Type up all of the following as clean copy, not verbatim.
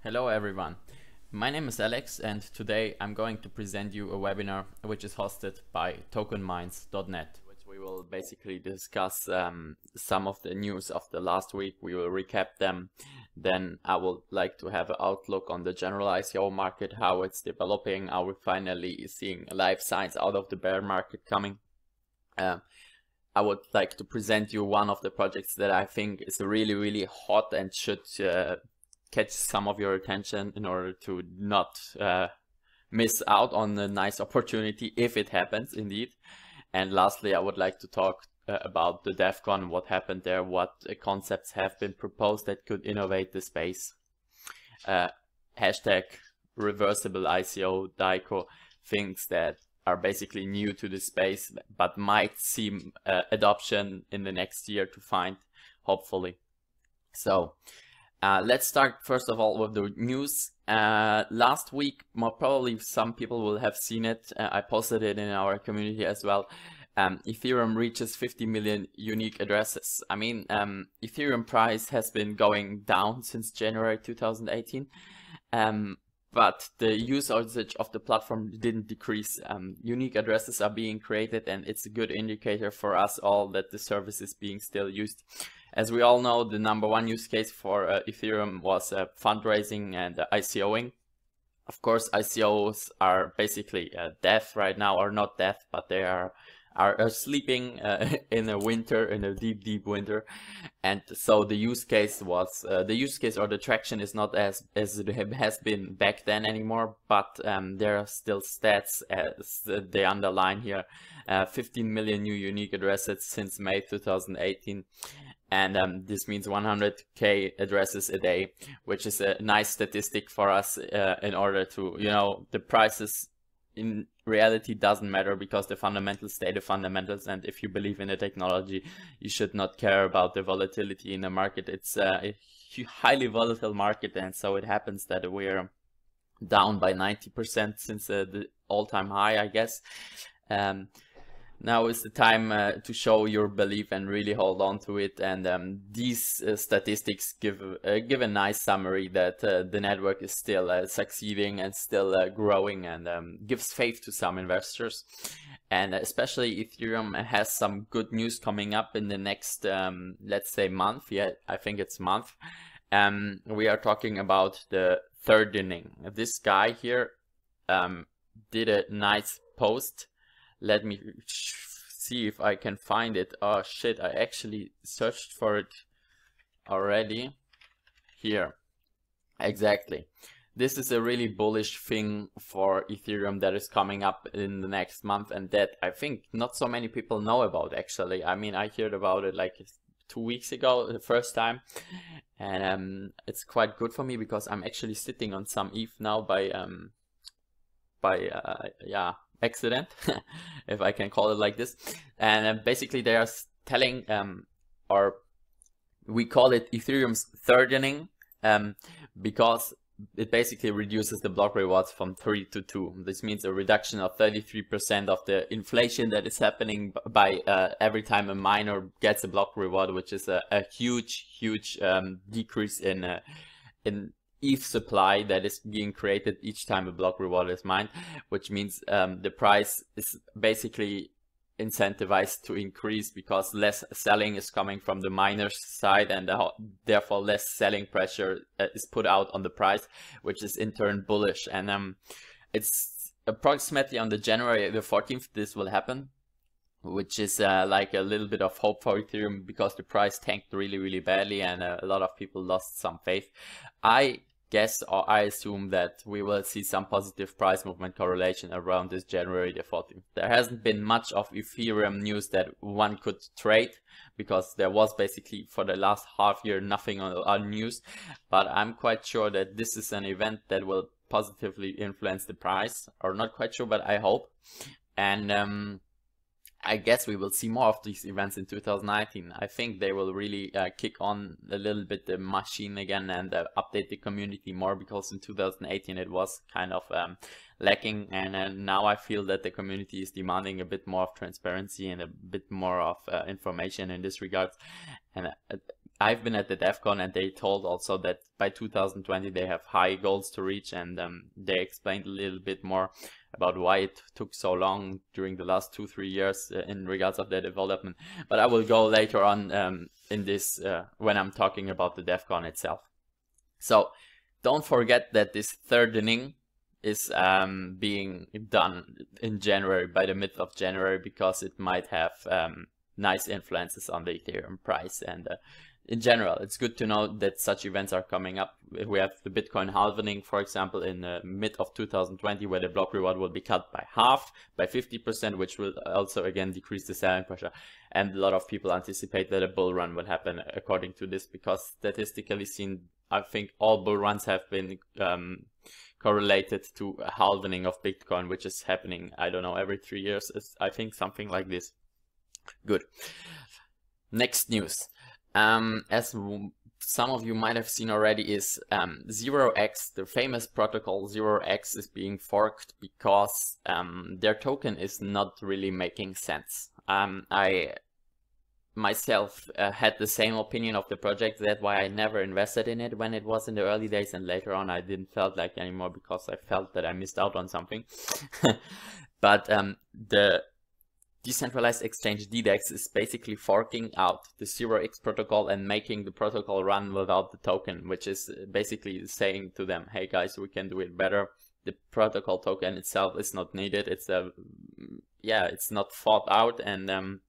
Hello everyone, my name is Alex and today I'm going to present you a webinar which is hosted by TokenMinds.net, which we will basically discuss some of the news of the last week. We will recap them. Then I would like to have an outlook on the general ICO market, how it's developing. Are we finally seeing live signs out of the bear market coming? I would like to present you one of the projects that I think is really hot and should catch some of your attention in order to not miss out on a nice opportunity if it happens indeed. And lastly, I would like to talk about the DevCon, what happened there, what concepts have been proposed that could innovate the space. Hashtag reversible ICO, DICO, things that are basically new to the space but might seem adoption in the next year to find, hopefully. So let's start first of all with the news. Last week, more probably some people will have seen it. I posted it in our community as well. Ethereum reaches 50 million unique addresses. I mean, Ethereum price has been going down since January 2018. But the usage of the platform didn't decrease. Unique addresses are being created, and it's a good indicator for us all that the service is being still used. As we all know, the #1 use case for Ethereum was fundraising and ICOing. Of course, ICOs are basically death right now, or not death, but they are sleeping in a winter, in a deep winter. And so the use case was or the traction is not as it has been back then anymore, but there are still stats as they underline here. 15 million new unique addresses since May 2018. And this means 100k addresses a day, which is a nice statistic for us in order to, the prices in reality doesn't matter because the fundamentals stay the fundamentals, and if you believe in the technology, you should not care about the volatility in the market. It's a highly volatile market, and so it happens that we're down by 90% since the all-time high, I guess. Now is the time to show your belief and really hold on to it. And these statistics give a nice summary that the network is still succeeding and still growing, and gives faith to some investors. And especially Ethereum has some good news coming up in the next, let's say, month. Yeah, I think it's month. We are talking about the thirdening. This guy here did a nice post. Let me see if I can find it. Oh shit, I actually searched for it already. Here. Exactly. This is a really bullish thing for Ethereum that is coming up in the next month, and that I think not so many people know about actually. I mean, I heard about it like 2 weeks ago, the first time. And it's quite good for me because I'm actually sitting on some ETH now by accident, if I can call it like this. And basically they are telling, or we call it Ethereum's thirdening, because it basically reduces the block rewards from 3 to 2. This means a reduction of 33% of the inflation that is happening by every time a miner gets a block reward, which is a huge decrease in ETH supply that is being created each time a block reward is mined, which means the price is basically incentivized to increase because less selling is coming from the miners side, and therefore less selling pressure is put out on the price, which is in turn bullish. And it's approximately on the January the 14th this will happen, which is like a little bit of hope for Ethereum because the price tanked really badly, and a lot of people lost some faith. I guess, or I assume, that we will see some positive price movement correlation around this January the 14th. There hasn't been much of Ethereum news that one could trade because there was basically for the last half year nothing on news, but I'm quite sure that this is an event that will positively influence the price, or not quite sure, but I hope. And I guess we will see more of these events in 2019. I think they will really kick on a little bit the machine again and update the community more, because in 2018 it was kind of lacking, and now I feel that the community is demanding a bit more of transparency and a bit more of information in this regard. And I've been at the DEF CON, and they told also that by 2020 they have high goals to reach, and they explained a little bit more about why it took so long during the last 2-3 years in regards of their development. But I will go later on in this when I'm talking about the DEF CON itself. So don't forget that this third inning is being done in January, by the mid of January, because it might have nice influences on the Ethereum price. And in general, it's good to know that such events are coming up. We have the Bitcoin halving, for example, in mid of 2020, where the block reward will be cut by half, by 50%, which will also again decrease the selling pressure. And a lot of people anticipate that a bull run will happen according to this, because statistically seen, I think all bull runs have been correlated to a halving of Bitcoin, which is happening, I don't know, every 3 years. It's, I think, something like this. Good. Next news. As some of you might have seen already, is 0x, the famous protocol 0x, is being forked because their token is not really making sense. I myself had the same opinion of the project. That's why I never invested in it when it was in the early days, and later on I didn't felt like anymore, because I felt that I missed out on something. But the decentralized exchange DDEX is basically forking out the 0x protocol and making the protocol run without the token, which is basically saying to them, hey guys, we can do it better. The protocol token itself is not needed. It's it's not thought out, and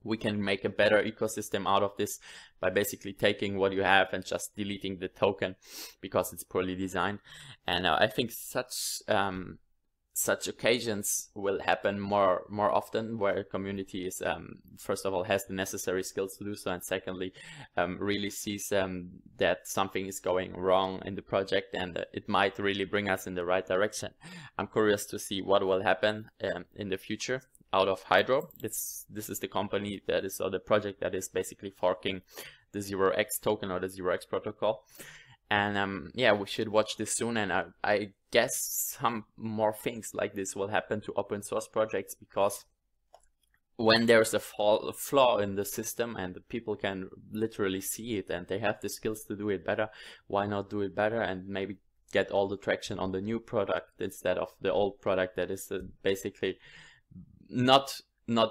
we can make a better ecosystem out of this by basically taking what you have and just deleting the token because it's poorly designed. And I think such occasions will happen more often, where a community is first of all has the necessary skills to do so, and secondly really sees that something is going wrong in the project, and it might really bring us in the right direction. I'm curious to see what will happen in the future out of Hydro. This is the company that is, or the project that is basically forking the 0x token or the 0x protocol. And yeah, we should watch this soon, and I guess some more things like this will happen to open source projects, because when there's a flaw in the system and the people can literally see it and they have the skills to do it better, why not do it better and maybe get all the traction on the new product instead of the old product that is basically not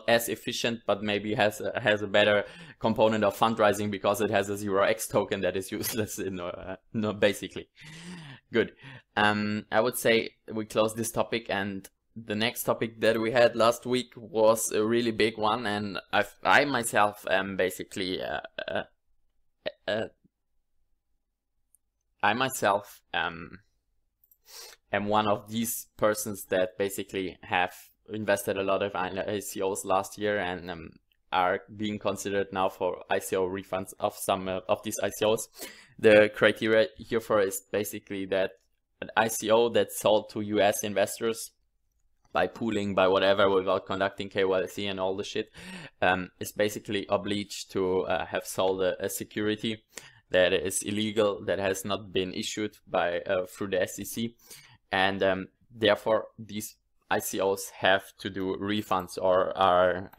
as efficient, but maybe has a better component of fundraising because it has a 0x token that is useless in no, basically. Good. I would say we close this topic, and the next topic that we had last week was a really big one, and I myself am basically am one of these persons that basically have invested a lot of ICOs last year, and are being considered now for ICO refunds of some of these ICOs. The criteria here for is basically that an ICO that's sold to US investors by pooling, by whatever, without conducting KYC and all the shit, is basically obliged to have sold a security that is illegal, that has not been issued by through the SEC, and therefore these ICOs have to do refunds, or are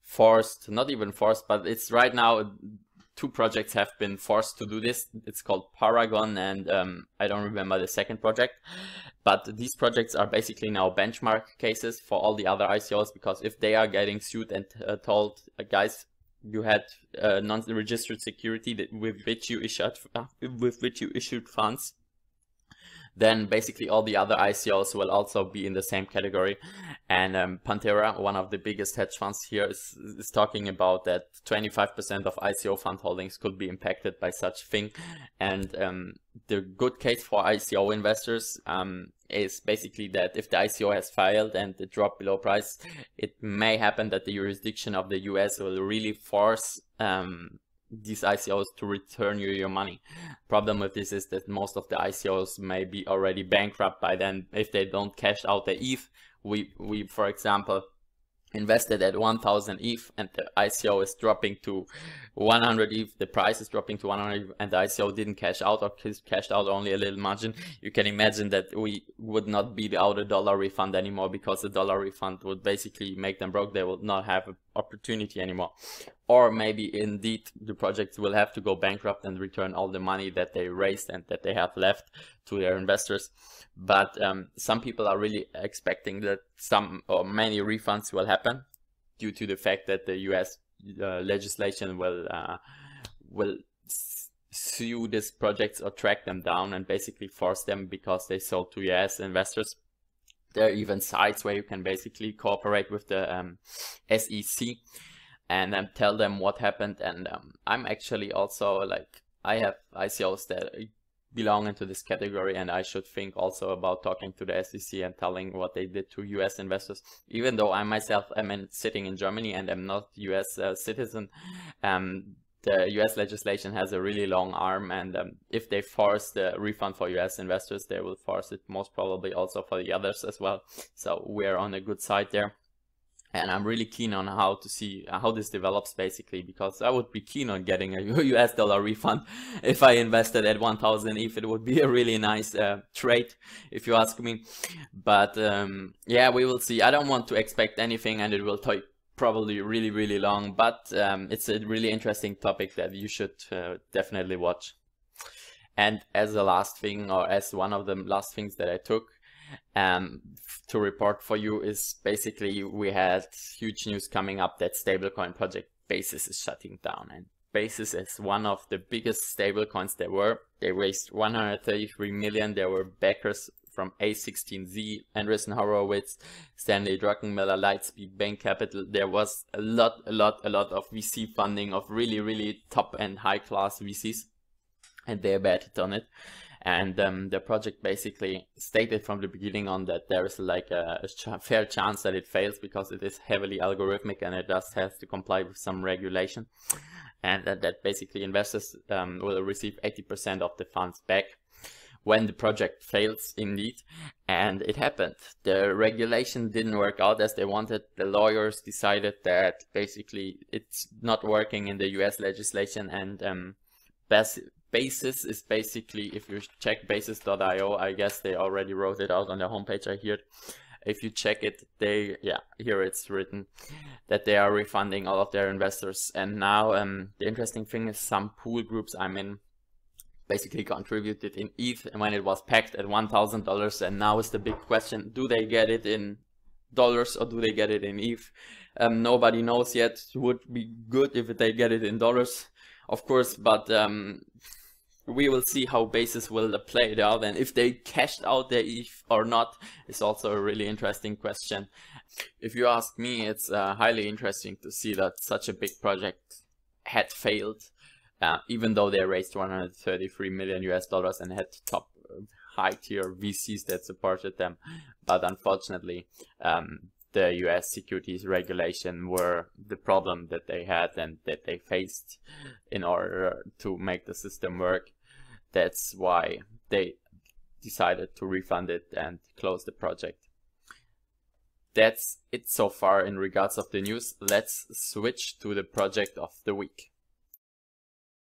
forced, not even forced, but it's right now 2 projects have been forced to do this. It's called Paragon, and I don't remember the second project, but these projects are basically now benchmark cases for all the other ICOs, because if they are getting sued and told, guys, you had non-registered security with which you issued funds, then basically all the other ICOs will also be in the same category. And Pantera, one of the biggest hedge funds here, is talking about that 25% of ICO fund holdings could be impacted by such thing. And the good case for ICO investors is basically that if the ICO has failed and it dropped below price, it may happen that the jurisdiction of the US will really force these ICOs to return you your money. Problem with this is that most of the ICOs may be already bankrupt by then if they don't cash out the ETH. We for example invested at 1000 ETH and the ICO is dropping to 100 ETH, the price is dropping to 100 ETH, and the ICO didn't cash out, or cashed out only a little margin. You can imagine that we would not be out a dollar refund anymore, because the dollar refund would basically make them broke. They would not have an opportunity anymore. or maybe indeed the projects will have to go bankrupt and return all the money that they raised and that they have left to their investors. But some people are really expecting that some or many refunds will happen due to the fact that the US legislation will sue these projects or track them down and basically force them because they sold to US investors. There are even sites where you can basically cooperate with the SEC and tell them what happened. And I'm actually also like, I have ICOs that belong into this category, and I should think also about talking to the SEC and telling what they did to US investors. Even though I myself am sitting in Germany and am not US citizen, the US legislation has a really long arm, and if they force the refund for US investors, they will force it most probably also for the others as well. So we're on a good side there. And I'm really keen on how to see how this develops, basically, because I would be keen on getting a US dollar refund if I invested at 1,000 ETH. It would be a really nice trade, if you ask me. But yeah, we will see. I don't want to expect anything, and it will take probably really long. But it's a really interesting topic that you should definitely watch. And as the last thing, or as one of the last things that I took to report for you, is basically we had huge news coming up that stablecoin project Basis is shutting down. And Basis is one of the biggest stablecoins there were. They raised 133 million. There were backers from A16Z, Andreessen Horowitz, Stanley Druckenmiller, Lightspeed, Bain Capital. There was a lot of VC funding of really top and high class VCs, and they betted on it. And the project basically stated from the beginning on that there is like a fair chance that it fails because it is heavily algorithmic and it does have to comply with some regulation. And that basically investors will receive 80% of the funds back when the project fails, indeed. And it happened. The regulation didn't work out as they wanted. The lawyers decided that basically it's not working in the US legislation, and Basis is basically, if you check basis.io, I guess they already wrote it out on their homepage, I heard. If you check it, here it's written that they are refunding all of their investors. And now the interesting thing is some pool groups I'm in basically contributed in ETH when it was packed at $1,000, and now is the big question, do they get it in dollars or do they get it in ETH? Nobody knows yet. It would be good if they get it in dollars, of course, but we will see how Basis will play it out, and if they cashed out their ETH or not is also a really interesting question. If you ask me, it's highly interesting to see that such a big project had failed, even though they raised 133 million US dollars and had top high tier VCs that supported them. But unfortunately, the US securities regulation were the problem that they had and that they faced in order to make the system work. That's why they decided to refund it and close the project. That's it so far in regards of the news. Let's switch to the project of the week.